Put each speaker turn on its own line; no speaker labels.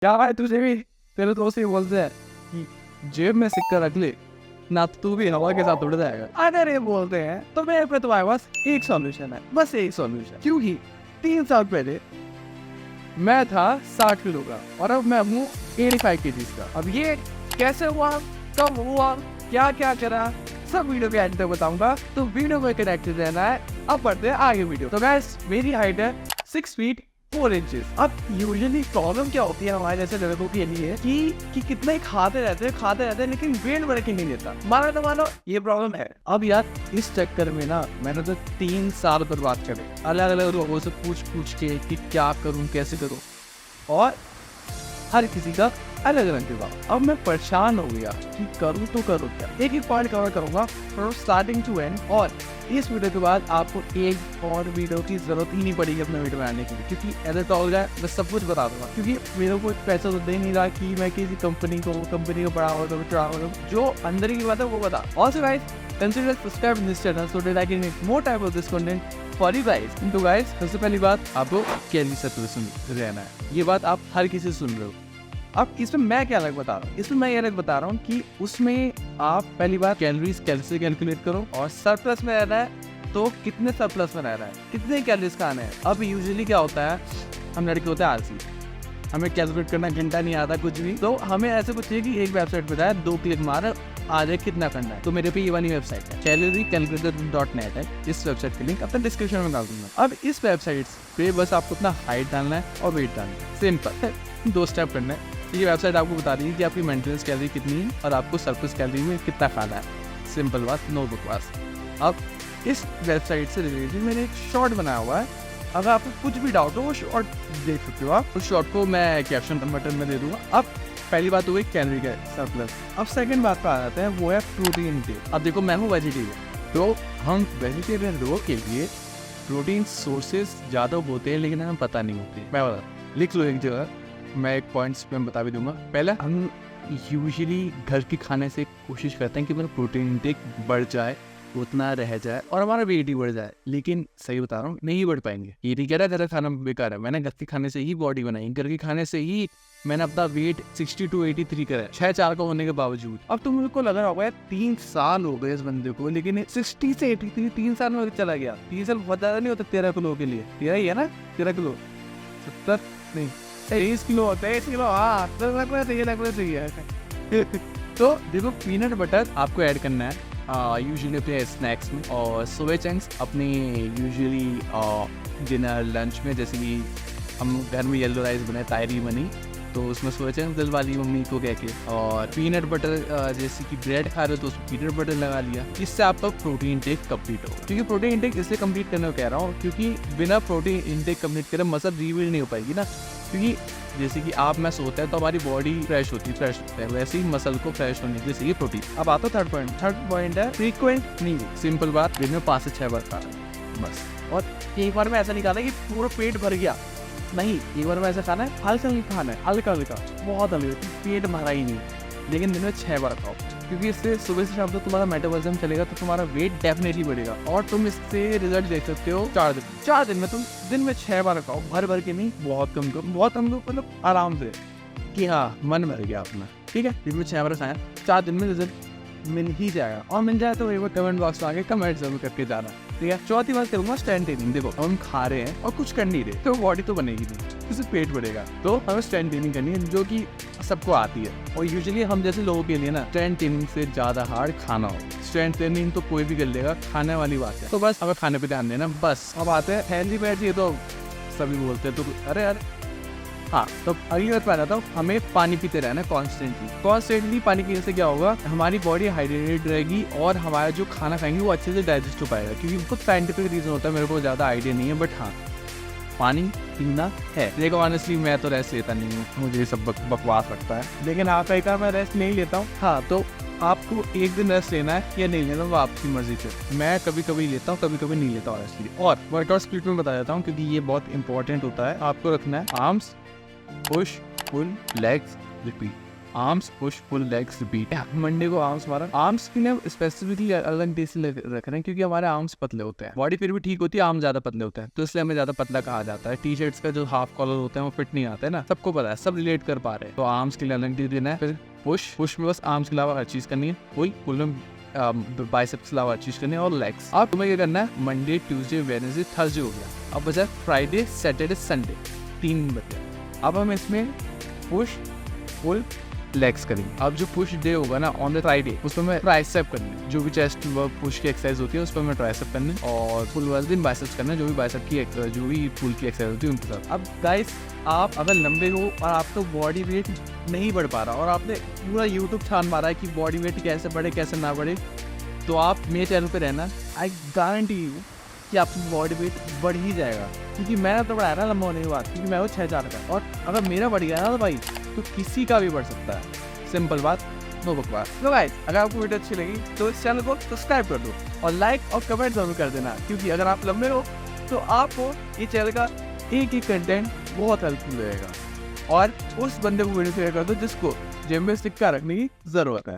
क्या भाई तुझे भी तेरे दोस्त ही बोलते हैं कि जेब में सिक्का रख ले ना तो तू भी हवा के साथ उड़ जाएगा। अगर ये बोलते हैं तो मेरे पे तुम्हारे पास एक सॉल्यूशन है, बस एक सॉल्यूशन। क्योंकि 3 साल पहले मैं था 60 किलो का और अब मैं हूँ 85 केजीज का। अब ये कैसे हुआ, कब हुआ, क्या क्या करा, सब वीडियो के एंड तक बताऊंगा, तो वीडियो को कनेक्टेड रहना है। अब बढ़ते हैं आगे वीडियो। तो गाइस मेरी हाइट है 6 फीट 4 इंचेस। अब यूजुअली प्रॉब्लम क्या होती है हमारे जैसे लड़कों के लिए कि कितना ही खाते रहते हैं लेकिन वेट बढ़ के नहीं देता। मानो तो मानो ये प्रॉब्लम है। अब यार इस चक्कर में ना मैंने तो 3 साल बर्बाद करे अलग अलग लोगों से पूछ के कि क्या करूं कैसे करूं, और हर किसी का अलग अलग जवाब। अब मैं परेशान हो गया कि करूं तो करूं क्या। एक एक पॉइंट कवर करूंगा फ्रॉम स्टार्टिंग टू एंड, और इस वीडियो के बाद आपको एक और वीडियो की जरूरत ही नहीं पड़ेगी अपना वीडियो बनाने के लिए, क्योंकि ऐसा तो होगा मैं सब कुछ बता दूंगा। क्योंकि मेरे को पैसा तो दे नहीं रहा कि मैं किसी कंपनी को बढ़ावा दूं, जो अंदर की बात है वो बता। Also guys consider subscribe this channel so that I can make more type of this content for you guys. तो गाइस सबसे पहली बात, आपको कैलोरी सर्कुलेशन रहना है। ये बात आप हर किसी से सुन रहे हो। अब इसमें मैं क्या अलग बता रहा हूँ, इसमें मैं ये अलग बता रहा हूँ कि उसमें आप पहली बार कैलोरीज कैसे कैलकुलेट करो, और सरप्लस में रहना है तो कितने सरप्लस में रहना है, कितने कैलोरीज खाना है। अब यूजुअली क्या होता है, हम लड़के होते हैं आलसी, हमें कैलकुलेट करना घंटा नहीं आता कुछ भी, तो हमें ऐसे कुछ चाहिए कि एक वेबसाइट पे जाए 2 क्लिक मारे आ जाए कितना करना है। तो मेरे पे ये वाली वेबसाइट है calorie-calculator.net है। इस वेबसाइट की लिंक अपने डिस्क्रिप्शन में डाल दूंगा। अब इस वेबसाइट पे बस आपको अपना हाइट डालना है और वेट डालना है, सिंपल 2 स्टेप करना है। ये वेबसाइट आपको बता रही है कि आपकी मेंटेनेंस कैलोरी कितनी है और आपको सरप्लस कैलोरी में कितना खाना है। सिंपल बात, नो बकवास। अब इस वेबसाइट से रिलेटेड मैंने एक शॉर्ट बनाया हुआ है, अगर आपको कुछ भी डाउट हो वो शॉर्ट देख सकते हो आप। उस शॉर्ट को मैं कैप्शन बटन में दे दूंगा। अब पहली बात हो गई कैलोरी का सरप्लस। अब सेकंड बात पर आ जाते हैं, वो है प्रोटीन इनटेक। अब देखो मैं हूँ वेजिटेरियन, तो हम वेजिटेरियन लोगों के लिए प्रोटीन सोर्सेज ज़्यादा होते हैं लेकिन हमें पता नहीं होते। मैं बता लिख लो एक जगह, मैं एक पॉइंट्स में बता भी दूंगा। पहला, हम यूजुअली घर के खाने से कोशिश करते हैं कि मेरा प्रोटीन इनटेक बढ़ जाए, उतना रह जाए और हमारा वेट ही बढ़ जाए, लेकिन सही बता रहा हूँ नहीं बढ़ पाएंगे। ये नहीं कह रहा तेरा खाना बेकार है, मैंने घर के खाने से ही बॉडी बनाई, घर के खाने से ही मैंने अपना वेट 60 to 83 करा है 6'4" का होने के बावजूद। अब तुम मेरे को लग रहा होगा 3 साल हो गए इस बंदे को, लेकिन 60 से 83 3 साल में चला गया। 3 साल बहुत ज्यादा नहीं होता 13 किलो के लिए, 13 ही है ना, 13 किलो 70 नहीं 23 किलो 23 किलो, हाँ लगना चाहिए। तो देखो पीनट बटर आपको ऐड करना है यूजुअली अपने स्नैक्स में, और सोया चंक्स अपने यूजुअली डिनर लंच में। जैसे कि हम घर में येलो राइस बनाए, तायरी बनी, तो उसमें सोया चंक्स डल वाली मम्मी को कह के, और पीनट बटर जैसे कि ब्रेड खा रहे हो तो उसमें पीनट बटर लगा लिया। इससे आपका प्रोटीन इंटेक कंप्लीट होगा। क्योंकि प्रोटीन इंटेक इसलिए कंप्लीट करने को कह रहा हूँ क्योंकि बिना प्रोटीन इंटेक कंप्लीट करे मसल रिबिल्ड नहीं हो पाएगी ना। क्योंकि जैसे कि आप मैं सोते हैं तो हमारी बॉडी फ्रेश होती है, वैसे ही मसल को फ्रेश होने के लिए चाहिए प्रोटीन। अब आता है थर्ड पॉइंट है फ्रीक्वेंट मील। सिंपल बात, दिन में 5 से 6 बार खाना बस। और एक बार में ऐसा नहीं खाना कि पूरा पेट भर गया, नहीं, एक बार में ऐसा खाना है हल्का खाना है, हल्का बहुत हल्का, पेट भरा ही नहीं, लेकिन दिन में 6 बार खाओ। क्योंकि इससे सुबह से शाम तक तुम्हारा मेटाबॉलिज्म चलेगा तो तुम्हारा वेट डेफिनेटली बढ़ेगा, और तुम इससे रिजल्ट देख सकते हो 4 दिन में। तुम दिन में 6 बार खाओ, भर के नहीं, बहुत कम मतलब आराम से, कि हाँ मन भर गया अपना, ठीक है। दिन में 6 बार खाया, 4 दिन में रिजल्ट मिल ही जाएगा, और मिल जाए तो एक बार कमेंट बॉक्स में आके कमेंट जरूर करके जाना, ठीक है। चौथी बात करूँगा स्ट्रेंथ ट्रेनिंग। देखो हम खा रहे हैं और कुछ कर नहीं रहे तो बॉडी तो बनेगी नहीं, उससे पेट बढ़ेगा, तो हमें स्ट्रेंथ ट्रेनिंग करनी है जो कि सबको आती है। और यूजुअली हम जैसे लोगों के लिए ना स्ट्रेंथ ट्रेनिंग से ज़्यादा हार्ड खाना हो। स्ट्रेंथ ट्रेनिंग तो कोई भी कर लेगा, खाने वाली बात है, तो बस हमें खाने पे ध्यान देना बस। अब आते हैं हेल्दी बैठ, ये तो सभी बोलते हैं, तो अरे हाँ, तो अगली बात बताता हूँ, हमें पानी पीते रहना है कॉन्स्टेंटली। पानी पीने से क्या होगा, हमारी बॉडी हाइड्रेटेड रहेगी और हमारा जो खाना खाएंगे वो अच्छे से डाइजेस्ट हो पाएगा। क्योंकि कुछ साइंटिफिक रीज़न होता है, मेरे को ज़्यादा आइडिया नहीं है, बट हाँ पानी पीना है। देखो ऑनेस्टली मैं तो रेस्ट लेता नहीं हूँ, मुझे ये सब बकवास लगता है, लेकिन आप एक मैं रेस्ट नहीं लेता हूँ। हाँ, तो आपको एक दिन रेस्ट लेना है या नहीं लेना वो आपकी मर्जी से। मैं कभी कभी लेता हूँ, कभी कभी नहीं लेता ऑनेस्टली। और वर्कआउट स्प्लिट में बता देता हूँ क्योंकि ये बहुत इंपॉर्टेंट होता है। आपको रखना है arms, push, pull, legs, repeat, arms push pull legs repeat. Monday को आर्म्स मारा, आर्म्स की ना स्पेसिफिकली अलग डे से रख रहे हैं क्योंकि हमारे आर्म्स पतले होते हैं, बॉडी फिर भी ठीक होती है, आर्म ज्यादा पतले होते हैं, तो इसलिए हमें ज्यादा पतला कहा जाता है। टी शर्ट्स का जो हाफ कॉलर होते हैं वो फिट नहीं आते हैं ना, सबको पता है, सब रिलेट कर पा रहे हैं। तो आर्म्स के लिए अलग डे देना है। फिर पुश में बस आर्म्स के अलावा हर चीज करनी है। पुल में बाइसेप्स के अलावा हर चीज करनी है। और लेग्स अब तुम्हें क्या करना है, मंडे ट्यूसडे वेडनेसडे थर्सडे हो गया, अब बचा फ्राइडे सैटरडे संडे, 3 बचे। अब हम इसमें पुश पुल लेग्स करेंगे। अब जो पुश डे होगा ना ऑन द फ्राइडे, उसमें मैं ट्राइसेप करनी है, जो भी चेस्ट वर्क पुश की एक्सरसाइज होती है उस पर मैं ट्राइसेप करनी है, और पुल वाले दिन बाइसेप्स करना है, जो भी बाइसेप की जो भी पुल की एक्सरसाइज होती है उनके साथ। अब गाइस आप अगर लंबे हो और आपका बॉडी वेट नहीं बढ़ पा रहा और आपने पूरा यूट्यूब छान मारा है कि बॉडी वेट कैसे बढ़े कैसे ना बढ़े, तो आप मेरे चैनल पे रहना, आई गारंटी यू कि आपकी बॉडी वेट बढ़ ही जाएगा। क्योंकि मैंने तो बढ़ाया ना लंबा होने के बाद, क्योंकि मैं वो 6'4" का, और अगर मेरा बढ़ गया ना तो भाई तो किसी का भी बढ़ सकता है। सिंपल बात, नो बकवास। तो गाइस अगर आपको वीडियो अच्छी लगी तो इस चैनल को सब्सक्राइब कर दो और लाइक और कमेंट जरूर कर देना, क्योंकि अगर आप लंबे हो तो आपको ये चैनल का एक ही कंटेंट बहुत हेल्पफुल रहेगा। और उस बंदे को वीडियो शेयर कर दो जिसको जिम में सिक्का रखने की जरूरत है।